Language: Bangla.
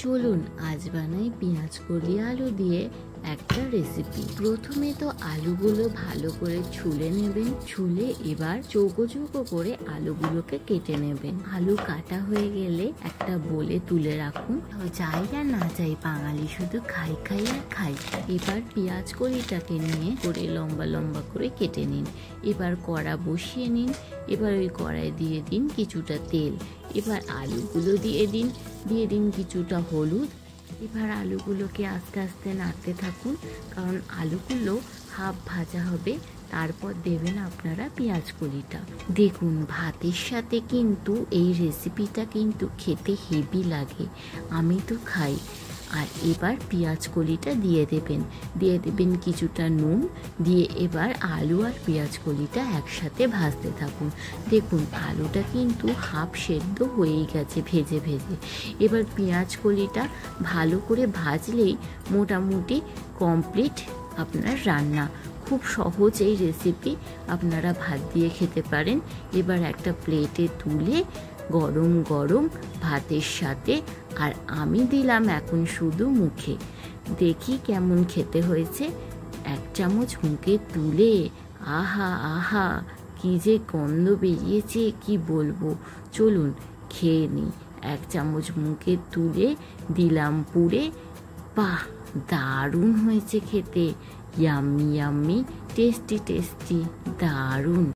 চলুন আজ বানাই পেঁয়াজ কলি আলু দিয়ে একটা রেসিপি। প্রথমে তো আলুগুলো ভালো করে ছুলে নেবেন। ছুলে এবার চৌকো চৌকো করে আলুগুলোকে কেটে নেবেন। আলু কাটা হয়ে গেলে একটা বলে তুলে রাখুন। যাই আর না যাই, বাঙালি শুধু খাই খাই আর খাই। এবার পেঁয়াজ কলিটাকে নিয়ে করে লম্বা লম্বা করে কেটে নিন। এবার কড়া বসিয়ে নিন। এবার ওই কড়াই দিয়ে দিন কিছুটা তেল। এবার আলুগুলো দিয়ে দিন কিছুটা হলুদ। এবার আলুগুলোকে আস্তে আস্তে নাড়তে থাকুন, কারণ আলুগুলো হাফ ভাজা হবে। তারপর দেবেন আপনারা পেঁয়াজ কলিটা। দেখুন ভাতের সাথে কিন্তু এই রেসিপিটা কিন্তু খেতে হেভি লাগে, আমি তো খাই। আর এবার পেঁয়াজ কলিটা দিয়ে দেবেন কিছুটা নুন দিয়ে এবার আলু আর পেঁয়াজ কলিটা একসাথে ভাজতে থাকুন। দেখুন আলুটা কিন্তু হাফ সেদ্ধ হয়েই গেছে ভেজে ভেজে। এবার পেঁয়াজ কলিটা ভালো করে ভাজলেই মোটামুটি কমপ্লিট আপনার রান্না। খুব সহজ এই রেসিপি, আপনারা ভাত দিয়ে খেতে পারেন। এবার একটা প্লেটে তুলে গরম গরম ভাতের সাথে, আর আমি দিলাম এখন শুধু মুখে। দেখি কেমন খেতে হয়েছে। এক চামচ মুখে তুলে আহা আহা কি যে গন্ধ বেরিয়েছে, কি বলবো। চলুন খেয়ে নিই। এক চামচ মুখে তুলে দিলাম পুরে। বাহ, দারুণ হয়েছে খেতে। ইয়াম্মি ইয়াম্মি, টেস্টি টেস্টি, দারুণ।